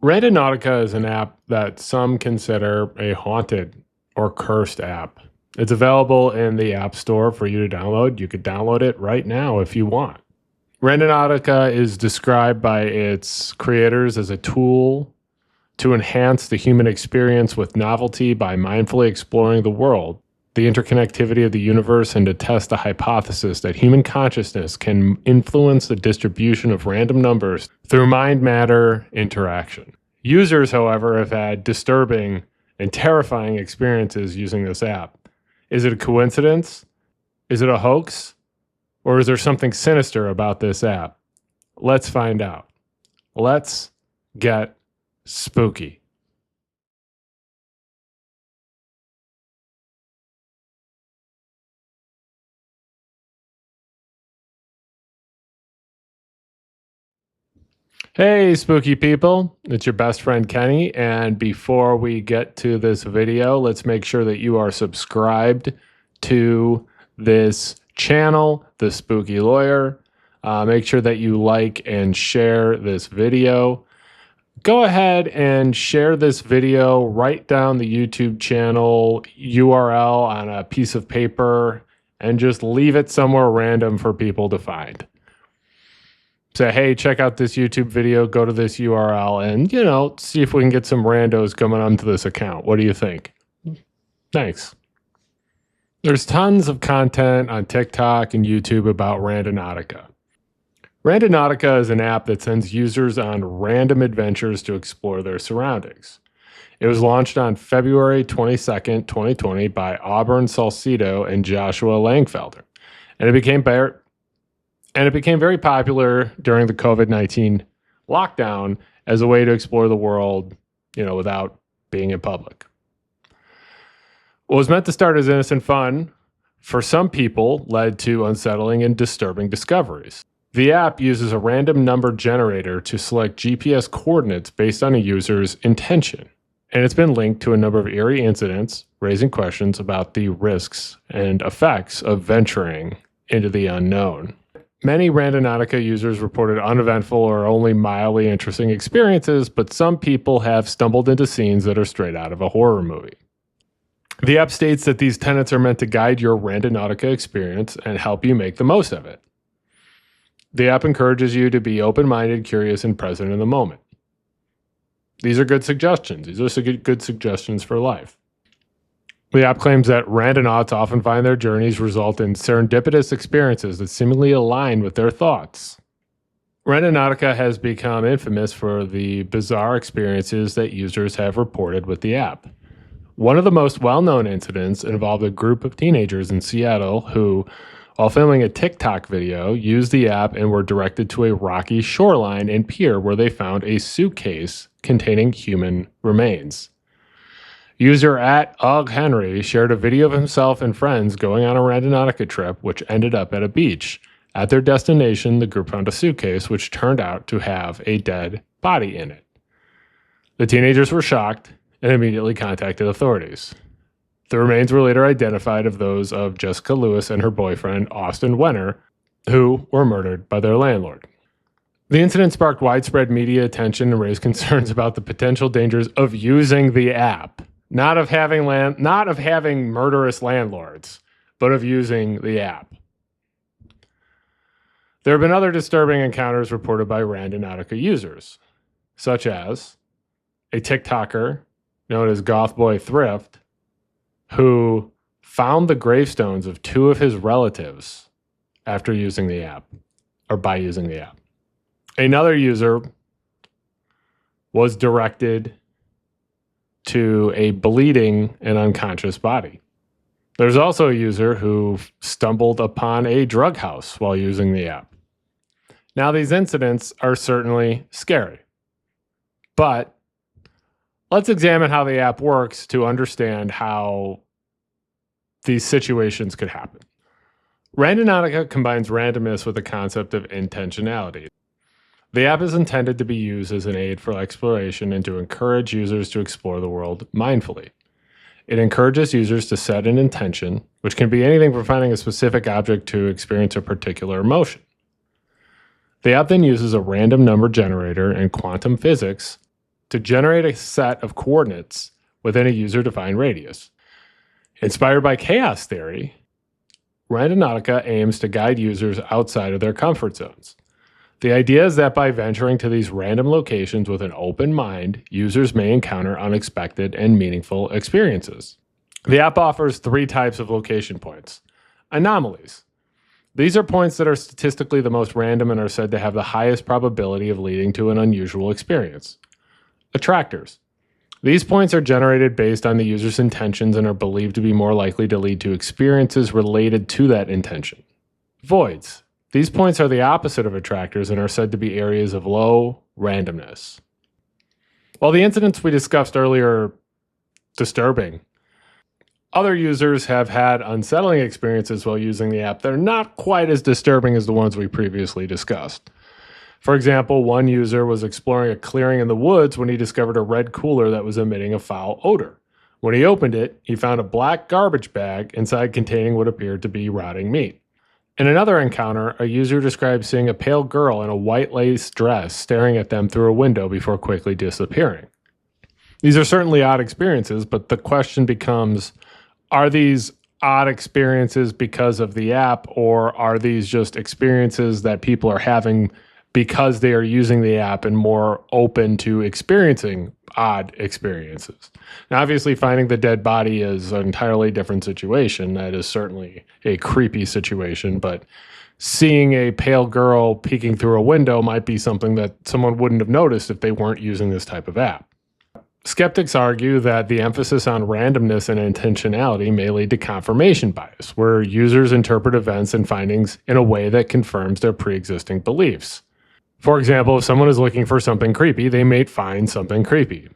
Randonautica is an app that some consider a haunted or cursed app. It's available in the App Store for you to download. You could download it right now if you want. Randonautica is described by its creators as a tool to enhance the human experience with novelty by mindfully exploring the world, the interconnectivity of the universe, and to test the hypothesis that human consciousness can influence the distribution of random numbers through mind-matter interaction. Users, however, have had disturbing and terrifying experiences using this app. Is it a coincidence? Is it a hoax? Or is there something sinister about this app? Let's find out. Let's get spooky. Hey, spooky people. It's your best friend, Kenny. And before we get to this video, let's make sure that you are subscribed to this channel, The Spooky Lawyer. Make sure that you like and share this video. Go ahead and share this video. Write down the YouTube channel URL on a piece of paper and just leave it somewhere random for people to find. Say, hey, check out this YouTube video, go to this URL, and, see if we can get some randos coming onto this account. What do you think? Thanks. There's tons of content on TikTok and YouTube about Randonautica. Randonautica is an app that sends users on random adventures to explore their surroundings. It was launched on February 22nd, 2020 by Auburn Salcido and Joshua Langfelder, and it became very popular during the COVID-19 lockdown as a way to explore the world, without being in public. What was meant to start as innocent fun, for some people, led to unsettling and disturbing discoveries. The app uses a random number generator to select GPS coordinates based on a user's intention, and it's been linked to a number of eerie incidents, raising questions about the risks and effects of venturing into the unknown. Many Randonautica users reported uneventful or only mildly interesting experiences, but some people have stumbled into scenes that are straight out of a horror movie. The app states that these tenets are meant to guide your Randonautica experience and help you make the most of it. The app encourages you to be open-minded, curious, and present in the moment. These are good suggestions. These are good suggestions for life. The app claims that Randonauts often find their journeys result in serendipitous experiences that seemingly align with their thoughts. Randonautica has become infamous for the bizarre experiences that users have reported with the app. One of the most well-known incidents involved a group of teenagers in Seattle who, while filming a TikTok video, used the app and were directed to a rocky shoreline and pier where they found a suitcase containing human remains. User @UgHenry shared a video of himself and friends going on a Randonautica trip, which ended up at a beach. At their destination, the group found a suitcase, which turned out to have a dead body in it. The teenagers were shocked and immediately contacted authorities. The remains were later identified as those of Jessica Lewis and her boyfriend, Austin Wenner, who were murdered by their landlord. The incident sparked widespread media attention and raised concerns about the potential dangers of using the app. Not of having murderous landlords, but of using the app. There have been other disturbing encounters reported by Randonautica users, such as a TikToker known as Gothboy Thrift, who found the gravestones of two of his relatives after using the app, or by using the app. Another user was directed to a bleeding and unconscious body. There's also a user who stumbled upon a drug house while using the app. Now, these incidents are certainly scary, but let's examine how the app works to understand how these situations could happen. Randonautica combines randomness with the concept of intentionality. The app is intended to be used as an aid for exploration and to encourage users to explore the world mindfully. It encourages users to set an intention, which can be anything from finding a specific object to experience a particular emotion. The app then uses a random number generator and quantum physics to generate a set of coordinates within a user-defined radius. Inspired by chaos theory, Randonautica aims to guide users outside of their comfort zones. The idea is that by venturing to these random locations with an open mind, users may encounter unexpected and meaningful experiences. The app offers 3 types of location points. Anomalies. These are points that are statistically the most random and are said to have the highest probability of leading to an unusual experience. Attractors. These points are generated based on the user's intentions and are believed to be more likely to lead to experiences related to that intention. Voids. These points are the opposite of attractors and are said to be areas of low randomness. While the incidents we discussed earlier are disturbing, other users have had unsettling experiences while using the app that are not quite as disturbing as the ones we previously discussed. For example, one user was exploring a clearing in the woods when he discovered a red cooler that was emitting a foul odor. When he opened it, he found a black garbage bag inside containing what appeared to be rotting meat. In another encounter, a user described seeing a pale girl in a white lace dress staring at them through a window before quickly disappearing. These are certainly odd experiences, but the question becomes, are these odd experiences because of the app, or are these just experiences that people are having because they are using the app and more open to experiencing odd experiences? Now, obviously, finding the dead body is an entirely different situation. That is certainly a creepy situation, but seeing a pale girl peeking through a window might be something that someone wouldn't have noticed if they weren't using this type of app. Skeptics argue that the emphasis on randomness and intentionality may lead to confirmation bias, where users interpret events and findings in a way that confirms their pre-existing beliefs. For example, if someone is looking for something creepy, they may find something creepy.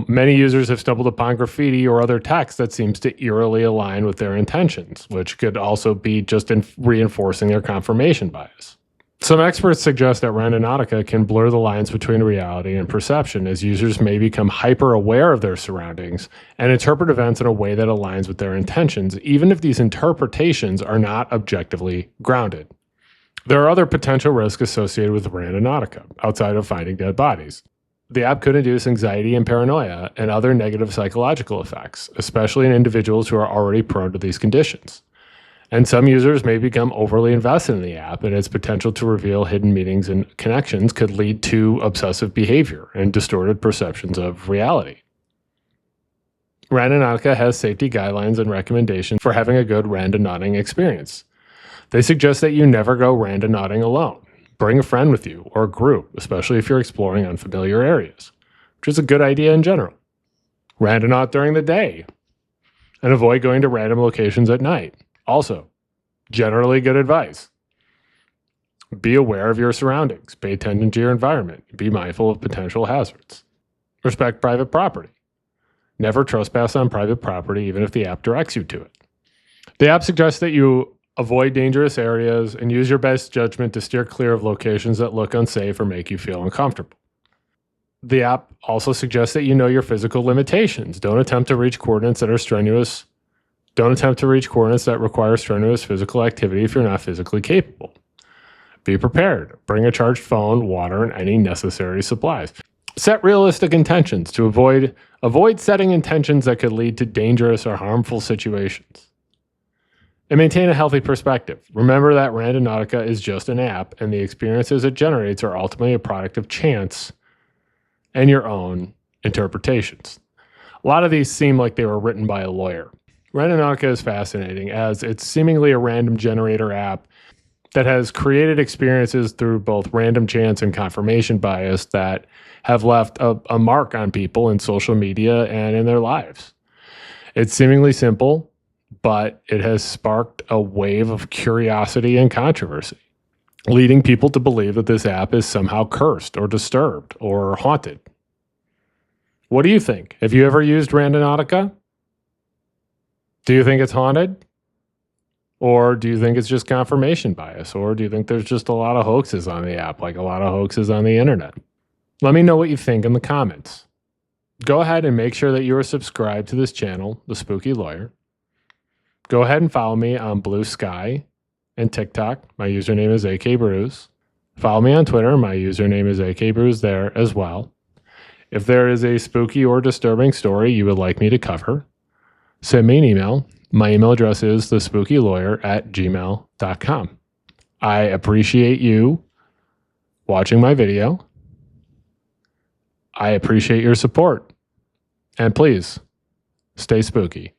Many users have stumbled upon graffiti or other text that seems to eerily align with their intentions, which could also be just reinforcing their confirmation bias. Some experts suggest that Randonautica can blur the lines between reality and perception, as users may become hyper-aware of their surroundings and interpret events in a way that aligns with their intentions, even if these interpretations are not objectively grounded. There are other potential risks associated with Randonautica, outside of finding dead bodies. The app could induce anxiety and paranoia and other negative psychological effects, especially in individuals who are already prone to these conditions. And some users may become overly invested in the app, and its potential to reveal hidden meanings and connections could lead to obsessive behavior and distorted perceptions of reality. Randonautica has safety guidelines and recommendations for having a good randonauting experience. They suggest that you never go randonauting alone. Bring a friend with you or a group, especially if you're exploring unfamiliar areas, which is a good idea in general. Randonaut during the day, and avoid going to random locations at night. Also, generally good advice. Be aware of your surroundings. Pay attention to your environment. Be mindful of potential hazards. Respect private property. Never trespass on private property, even if the app directs you to it. The app suggests that you avoid dangerous areas and use your best judgment to steer clear of locations that look unsafe or make you feel uncomfortable. The app also suggests that you know your physical limitations. Don't attempt to reach coordinates that are strenuous. Don't attempt to reach coordinates that require strenuous physical activity if you're not physically capable. Be prepared. Bring a charged phone, water, and any necessary supplies. Set realistic intentions to avoid setting intentions that could lead to dangerous or harmful situations. And maintain a healthy perspective. Remember that Randonautica is just an app, and the experiences it generates are ultimately a product of chance and your own interpretations. A lot of these seem like they were written by a lawyer. Randonautica is fascinating, as it's seemingly a random generator app that has created experiences through both random chance and confirmation bias that have left a mark on people in social media and in their lives. It's seemingly simple, but it has sparked a wave of curiosity and controversy, leading people to believe that this app is somehow cursed or disturbed or haunted. What do you think? Have you ever used Randonautica? Do you think it's haunted? Or do you think it's just confirmation bias? Or do you think there's just a lot of hoaxes on the app, like a lot of hoaxes on the internet? Let me know what you think in the comments. Go ahead and make sure that you are subscribed to this channel, The Spooky Lawyer. Go ahead and follow me on Blue Sky and TikTok. My username is AKBrews. Follow me on Twitter. My username is AKBrews there as well. If there is a spooky or disturbing story you would like me to cover, send me an email. My email address is thespookylawyer@gmail.com. I appreciate you watching my video. I appreciate your support. And please, stay spooky.